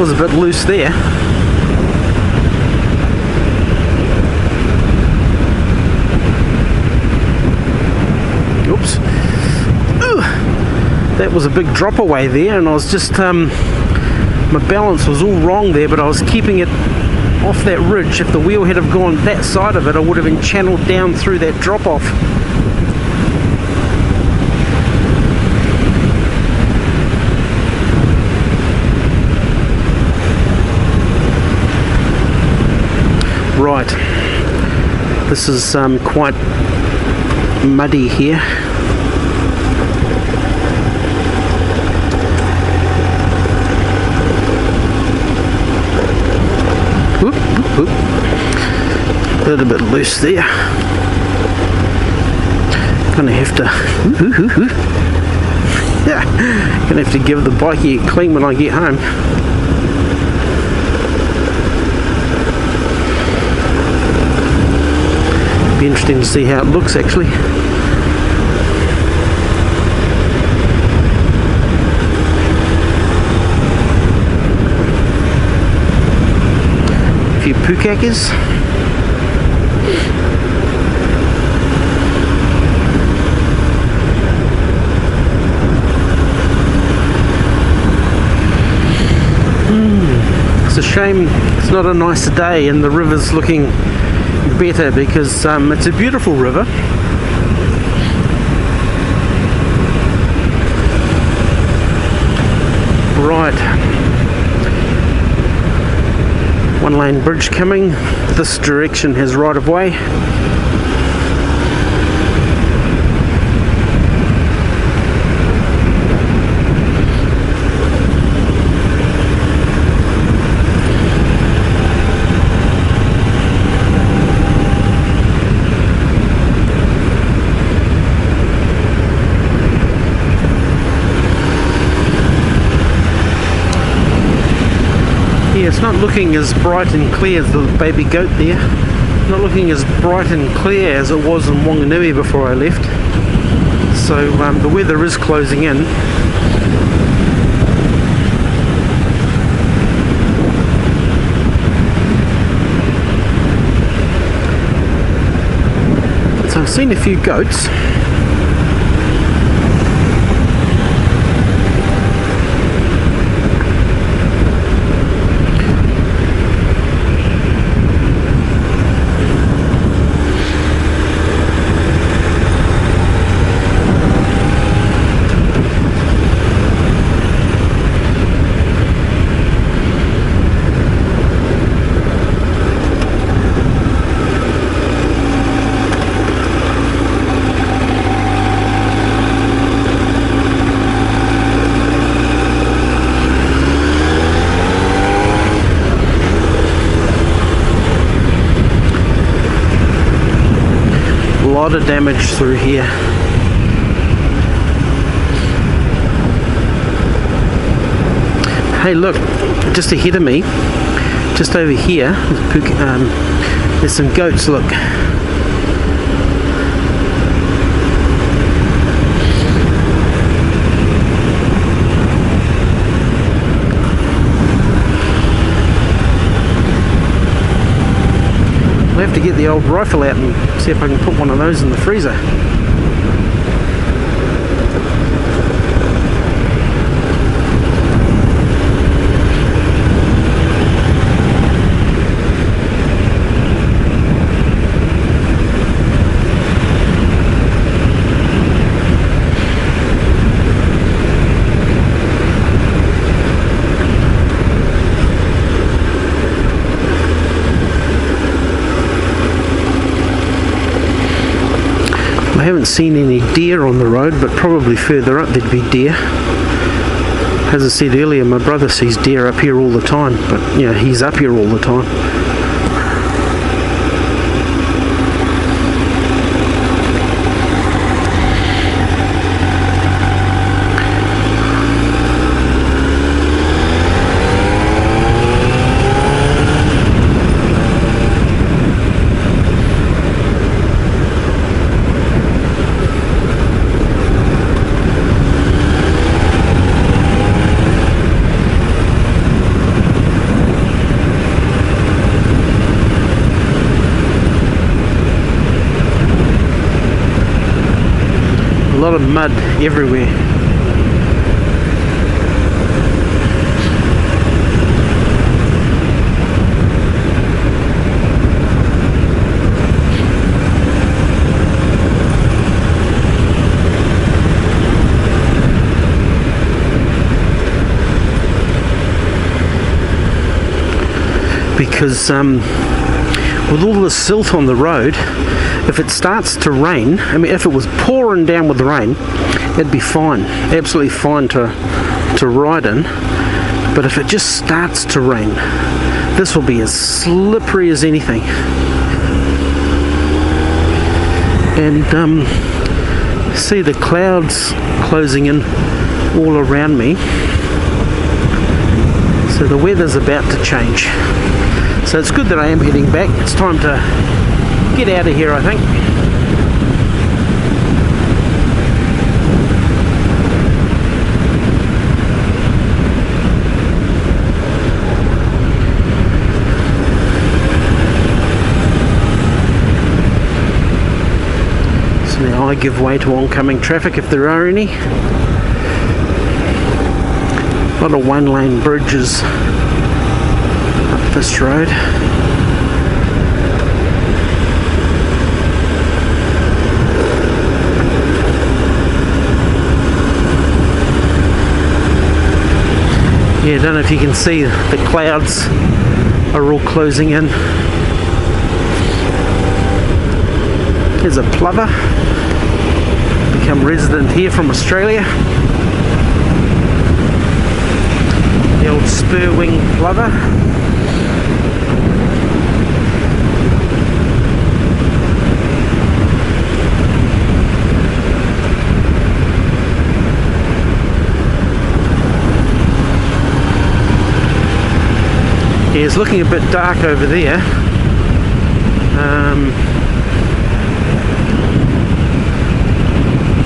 was a bit loose there. Oops. Ooh, that was a big drop away there, and I was just my balance was all wrong there, but I was keeping it off that ridge. If the wheel had have gone that side of it, I would have been channeled down through that drop off. Right, this is quite muddy here. Whoop, whoop, whoop. A little bit loose there. Gonna have to yeah, gonna have to give the bike a clean when I get home. Be interesting to see how it looks actually. A few pukakers. It's a shame it's not a nice day and the river's looking better, because it's a beautiful river. Right, one lane bridge coming. This direction has right of way. It's not looking as bright and clear as the baby goat there. Not looking as bright and clear as it was in Wanganui before I left. So the weather is closing in. So I've seen a few goats. A lot of damage through here. Hey look, just ahead of me, just over here, there's some goats, look. I'll have to get the old rifle out and see if I can put one of those in the freezer. I haven't seen any deer on the road, but probably further up there'd be deer. As I said earlier, my brother sees deer up here all the time, but you know, he's up here all the time. lot of mud everywhere. Because with all the silt on the road, if it starts to rain, I mean, if it was pouring down with the rain, it'd be fine, absolutely fine to ride in. But if it just starts to rain, this will be as slippery as anything. And see the clouds closing in all around me. So the weather's about to change. So it's good that I am heading back. It's time to get out of here, I think. So now I give way to oncoming traffic if there are any. A lot of one-lane bridges up this road. Yeah, I don't know if you can see, the clouds are all closing in. Here's a plover, become resident here from Australia. The old spur-wing plover. Yeah, it's looking a bit dark over there.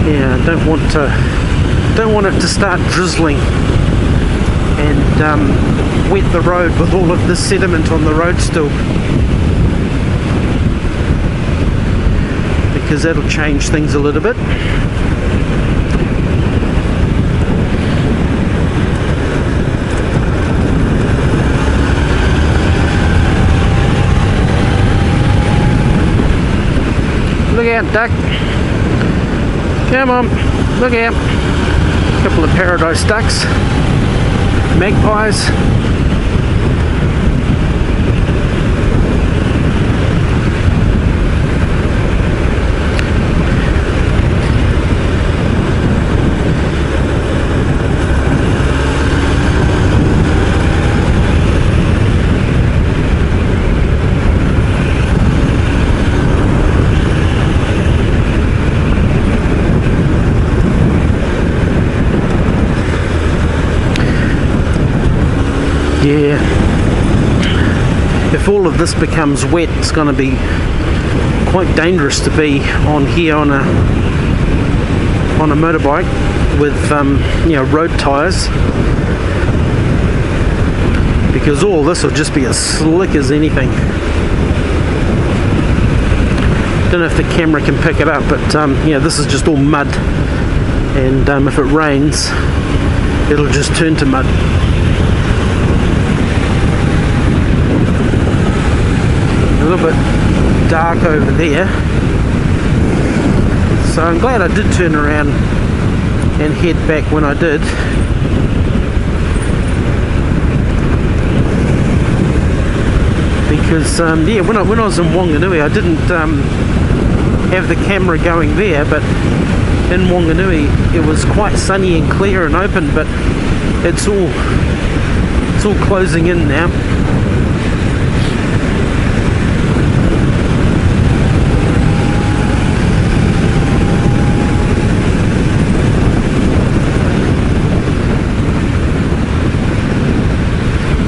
Yeah, I don't want it to start drizzling and wet the road with all of this sediment on the road still, because that'll change things a little bit. Look out, duck. Come on, look out. A couple of paradise ducks. Magpies. Yeah, if all of this becomes wet, it's going to be quite dangerous to be on here on a motorbike with you know, road tyres, because all this will just be as slick as anything. Don't know if the camera can pick it up, but yeah, this is just all mud, and if it rains, it'll just turn to mud. A little bit dark over there, so I'm glad I did turn around and head back when I did. Because yeah, when I was in Wanganui, I didn't have the camera going there, but in Wanganui it was quite sunny and clear and open, but it's all closing in now.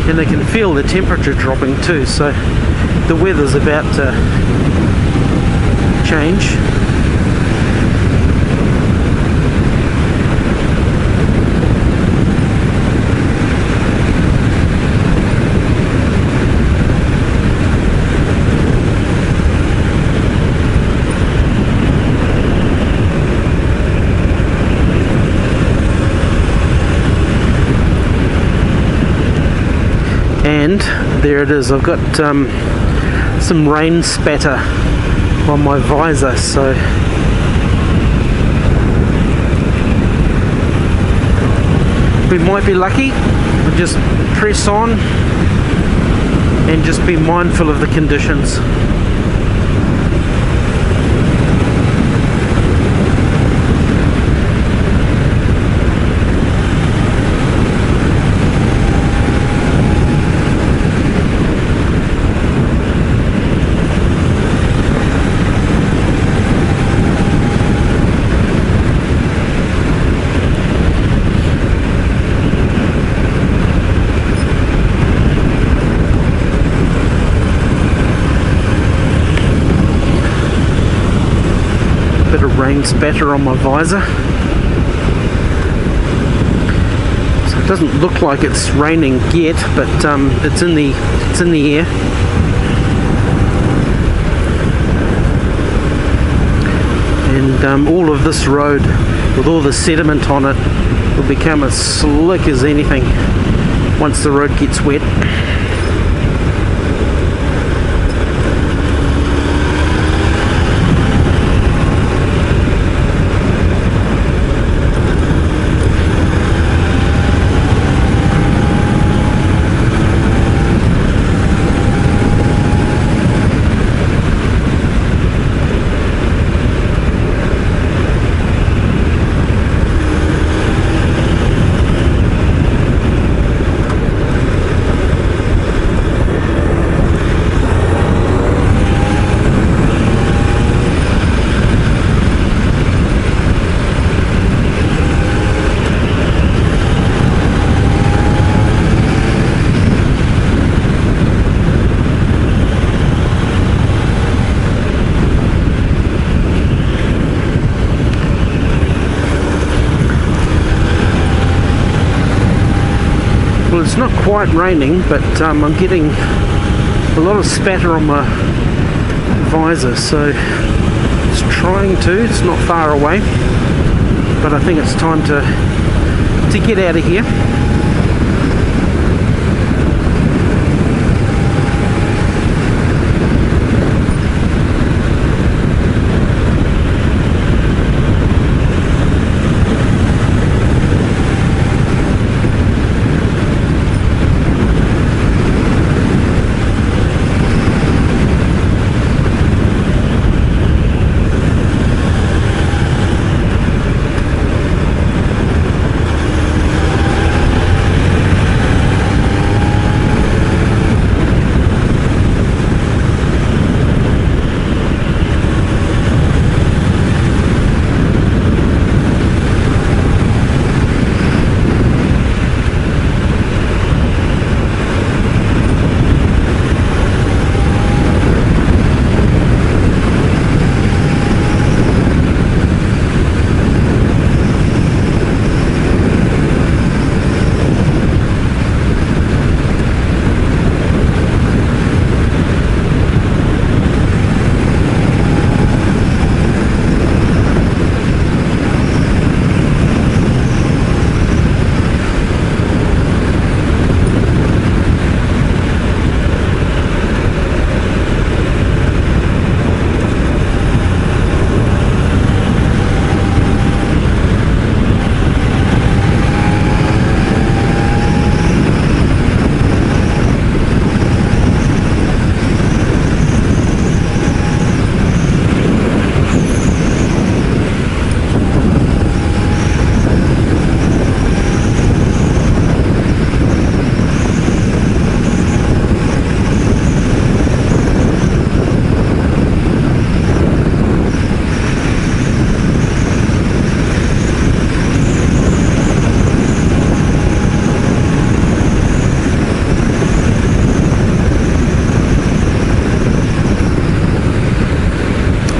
And I can feel the temperature dropping too, so the weather's about to change. there it is. I've got some rain spatter on my visor, so we might be lucky. We'll just press on and just be mindful of the conditions. Rain spatter on my visor, so it doesn't look like it's raining yet, but it's in the air. And all of this road with all the sediment on it will become as slick as anything once the road gets wet. Well, it's not quite raining, but I'm getting a lot of spatter on my visor, so it's trying to. It's not far away, but I think it's time to get out of here.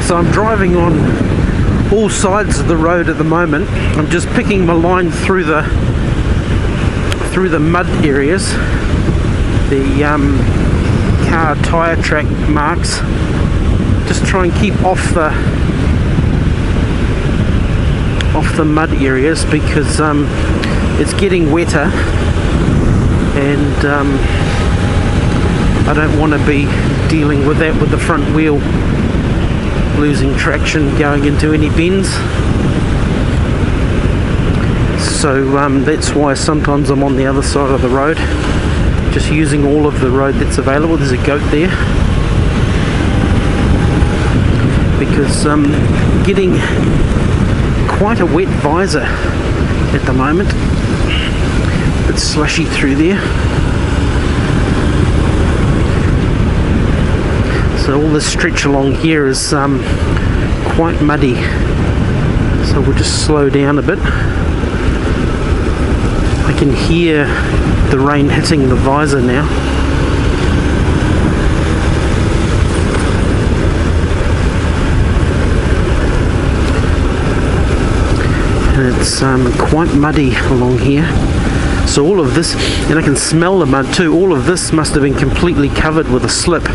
So I'm driving on all sides of the road at the moment. I'm just picking my line through the mud areas, the car tyre track marks. Just try and keep off the mud areas because it's getting wetter, and I don't want to be dealing with that with the front wheel losing traction going into any bends. So that's why sometimes I'm on the other side of the road, just using all of the road that's available. There's a goat there, because getting quite a wet visor at the moment. It's slushy through there. So all this stretch along here is quite muddy. So we'll just slow down a bit. I can hear the rain hitting the visor now. And it's quite muddy along here. So all of this, and I can smell the mud too, all of this must have been completely covered with a slip.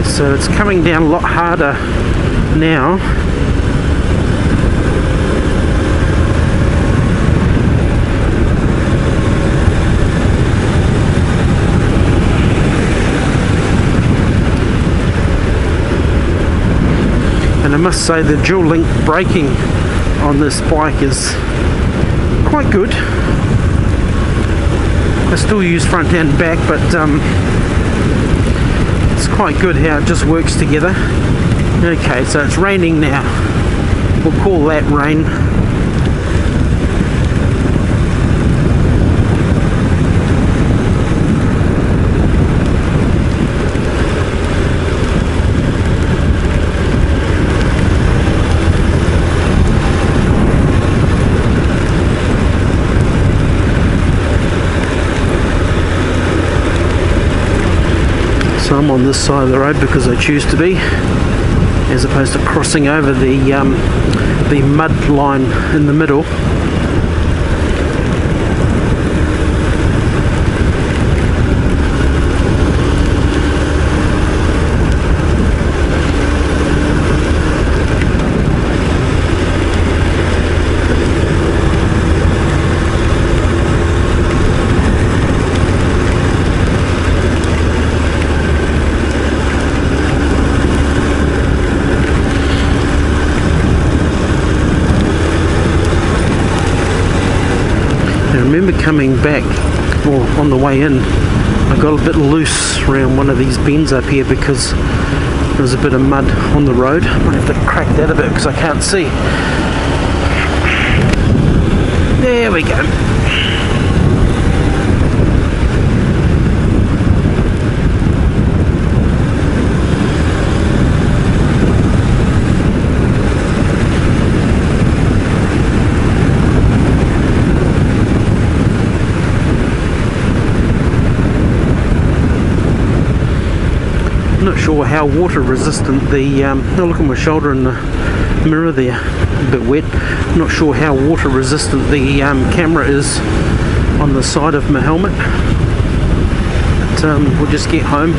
So it's coming down a lot harder now. And I must say the dual link braking on this bike is quite good. I still use front and back, but it's quite good how it just works together. Okay, so it's raining now. We'll call that rain. So I'm on this side of the road because I choose to be, as opposed to crossing over the mud line in the middle. I remember coming back, or on the way in, I got a bit loose around one of these bends up here because there was a bit of mud on the road. I might have to crack that a bit because I can't see. There we go. I'm not sure how water resistant the oh, look at my shoulder in the mirror there, a bit wet. I'm not sure how water resistant the camera is on the side of my helmet, but we'll just get home.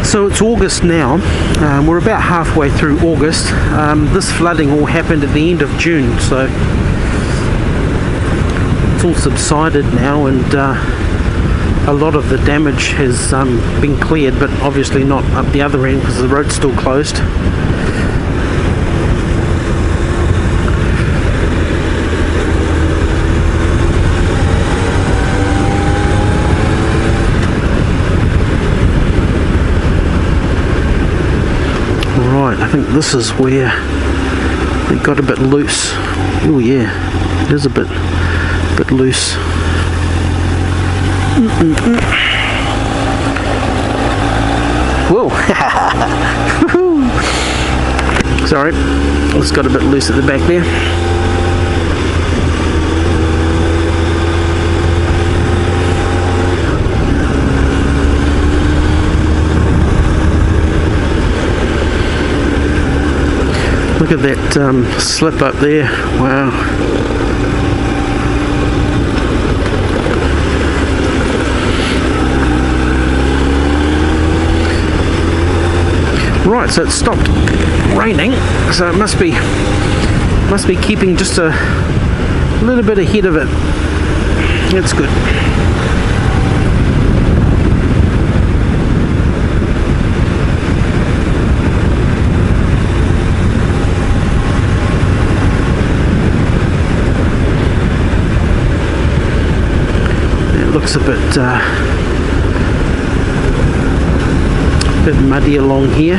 So it's August now, we're about halfway through August. This flooding all happened at the end of June, so it's it's all subsided now, and a lot of the damage has been cleared, but obviously not up the other end because the road's still closed. Right, I think this is where it got a bit loose. Oh yeah, it is a bit loose. Whoa! Sorry, it's got a bit loose at the back there. Look at that slip up there. Wow. Right, so it stopped raining, so it must be keeping just a little bit ahead of it. That's good. It looks a bit muddy along here.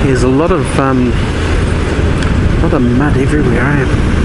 There's a lot of mud everywhere.